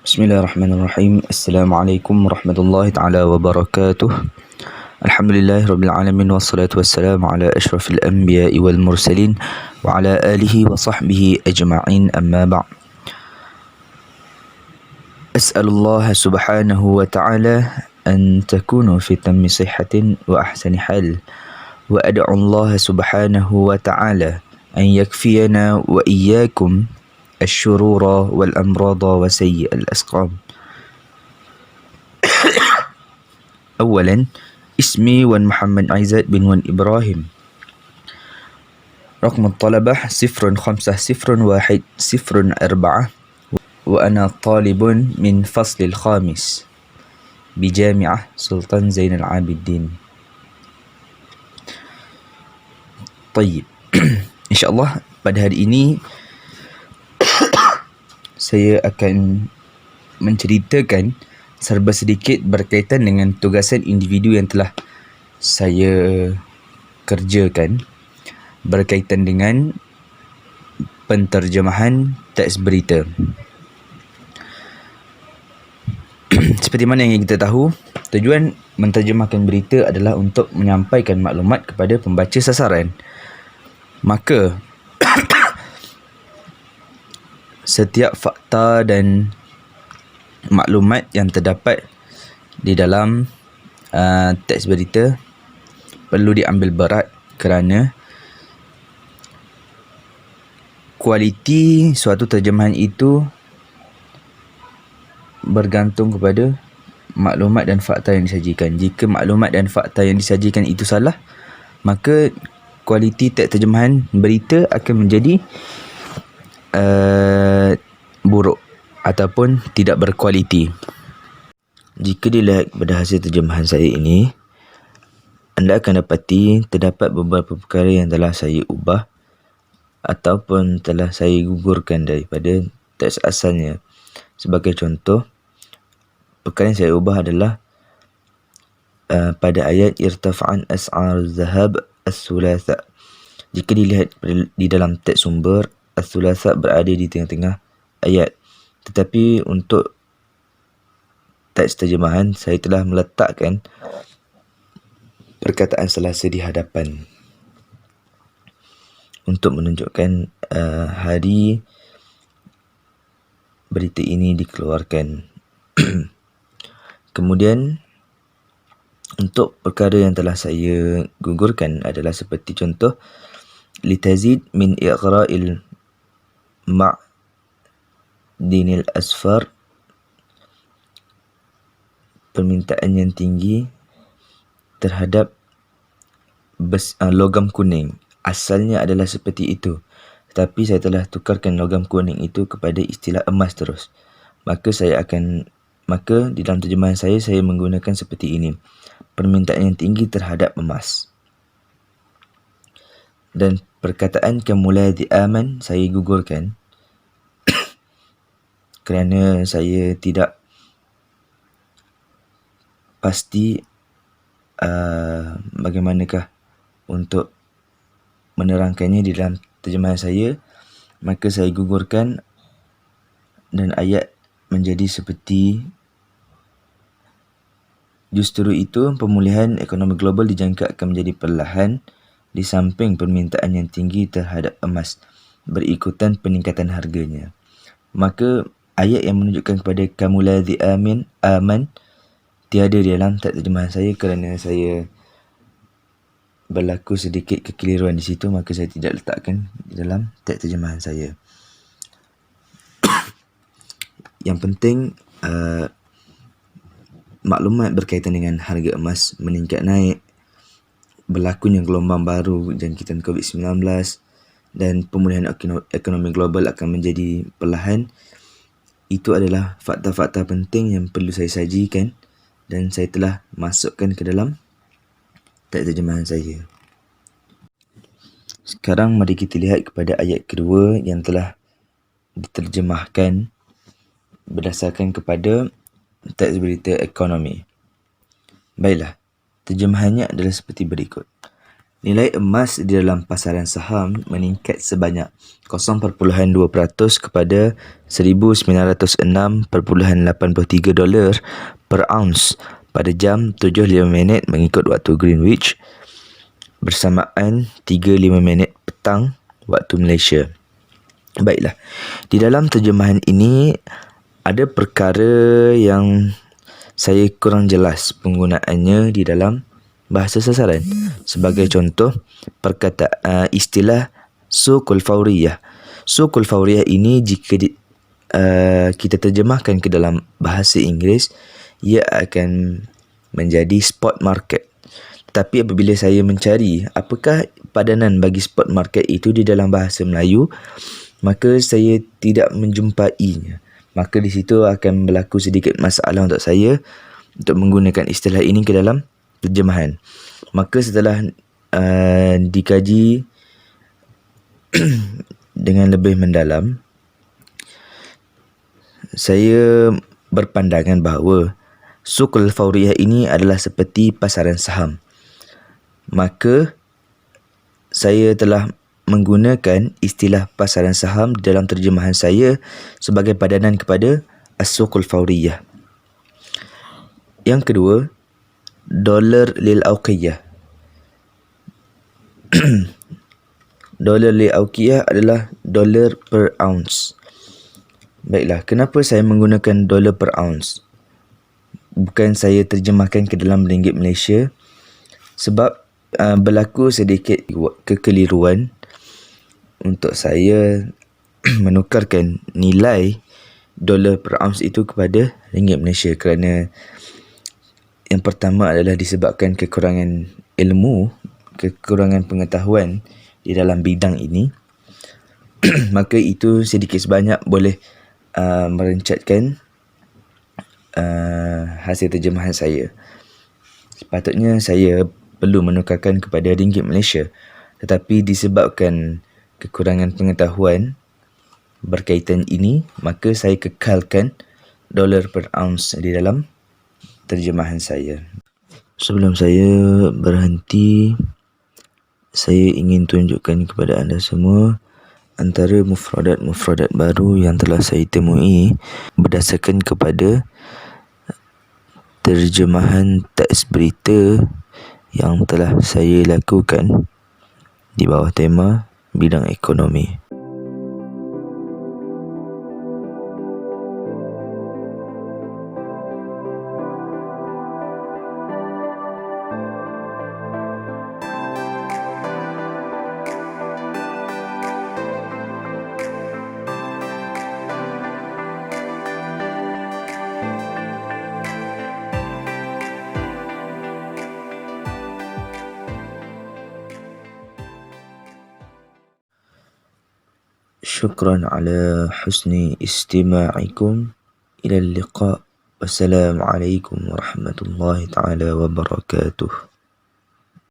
Bismillahirrahmanirrahim. Assalamualaikum warahmatullahi taala wabarakatuh. Alhamdulillahirabbil alamin wassalatu wassalamu ala asyrafil anbiya'i wal mursalin wa ala alihi wa sahbihi ajma'in, amma ba'd. As'alullah subhanahu wa ta'ala an takunu fi tammi sihhatin wa ahsani hal, wa ad'u Allah subhanahu wa ta'ala an yakfiyana wa iyyakum الشرور والأمراض وسيء الأسقام. أولا، اسمي ون محمد عزت بن ون إبراهيم. رقم الطلبة 050104، وأنا طالب من فصل الخامس بجامعة سلطان زين العابدين. طيب. InsyaAllah pada hari ini saya akan menceritakan serba sedikit berkaitan dengan tugasan individu yang telah saya kerjakan berkaitan dengan penterjemahan teks berita. Seperti mana yang kita tahu, tujuan menterjemahkan berita adalah untuk menyampaikan maklumat kepada pembaca sasaran. Maka setiap fakta dan maklumat yang terdapat di dalam teks berita perlu diambil berat kerana kualiti suatu terjemahan itu bergantung kepada maklumat dan fakta yang disajikan. Jika maklumat dan fakta yang disajikan itu salah, maka kualiti teks terjemahan berita akan menjadi buruk ataupun tidak berkualiti. Jika dilihat pada hasil terjemahan saya ini, anda akan dapati terdapat beberapa perkara yang telah saya ubah ataupun telah saya gugurkan daripada teks asalnya. Sebagai contoh, perkara yang saya ubah adalah pada ayat irtafa'an as'ar zahab as-sulatha. Jika dilihat di dalam teks sumber, as-sulatha berada di tengah-tengah ayat. Tetapi untuk teks terjemahan, saya telah meletakkan perkataan selasa di hadapan untuk menunjukkan hari berita ini dikeluarkan. Kemudian, untuk perkara yang telah saya gugurkan adalah seperti contoh, litazid min iqra'il ma'dinil asfar, permintaan yang tinggi terhadap logam kuning. Asalnya adalah seperti itu, tetapi saya telah tukarkan logam kuning itu kepada istilah emas terus. Maka di dalam terjemahan saya menggunakan seperti ini: permintaan yang tinggi terhadap emas. Dan perkataan kamuladhi aman saya gugurkan kerana saya tidak pasti bagaimanakah untuk menerangkannya di dalam terjemahan saya. Maka saya gugurkan dan ayat menjadi seperti, justru itu pemulihan ekonomi global dijangka akan menjadi perlahan di samping permintaan yang tinggi terhadap emas berikutan peningkatan harganya. Maka ayat yang menunjukkan kepada kamuladhi aman tiada di dalam teks terjemahan saya kerana saya berlaku sedikit kekeliruan di situ, maka saya tidak letakkan di dalam teks terjemahan saya. Yang penting maklumat berkaitan dengan harga emas meningkat naik, berlakunya gelombang baru jangkitan COVID-19 dan pemulihan ekonomi global akan menjadi perlahan. Itu adalah fakta-fakta penting yang perlu saya sajikan dan saya telah masukkan ke dalam teks terjemahan saya. Sekarang mari kita lihat kepada ayat kedua yang telah diterjemahkan berdasarkan kepada teks berita ekonomi. Baiklah, terjemahannya adalah seperti berikut. Nilai emas di dalam pasaran saham meningkat sebanyak 0.2% kepada $1,906.83 per ounce pada jam 7.05 mengikut waktu Greenwich bersamaan 3.05 petang waktu Malaysia. Baiklah, di dalam terjemahan ini ada perkara yang saya kurang jelas penggunaannya di dalam bahasa sasaran. Sebagai contoh, istilah suqul fawriyah. Suqul fawriyah ini jika kita terjemahkan ke dalam bahasa Inggeris, ia akan menjadi spot market. Tetapi apabila saya mencari apakah padanan bagi spot market itu di dalam bahasa Melayu, maka saya tidak menjumpainya. Maka di situ akan berlaku sedikit masalah untuk saya untuk menggunakan istilah ini ke dalam terjemahan. Maka setelah dikaji dengan lebih mendalam, saya berpandangan bahawa suqul fawriyah ini adalah seperti pasaran saham. Maka saya telah menggunakan istilah pasaran saham dalam terjemahan saya sebagai padanan kepada as-suqul fawriyah. Yang kedua, dolar lil auqiyah. Dolar lil auqiyah adalah dolar per ounce. Baiklah, kenapa saya menggunakan dolar per ounce? Bukan saya terjemahkan ke dalam ringgit Malaysia, sebab berlaku sedikit kekeliruan untuk saya menukarkan nilai dolar per ounce itu kepada ringgit Malaysia, kerana yang pertama adalah disebabkan kekurangan ilmu, kekurangan pengetahuan di dalam bidang ini. Maka itu sedikit sebanyak boleh merencatkan hasil terjemahan saya. Sepatutnya saya perlu menukarkan kepada ringgit Malaysia, tetapi disebabkan kekurangan pengetahuan berkaitan ini, maka saya kekalkan dolar per ounce di dalam terjemahan saya. Sebelum saya berhenti, saya ingin tunjukkan kepada anda semua antara mufradat-mufradat baru yang telah saya temui berdasarkan kepada terjemahan teks berita yang telah saya lakukan di bawah tema bidang ekonomi. شكرا على حسن استماعكم. إلى اللقاء. والسلام عليكم ورحمة الله تعالى وبركاته.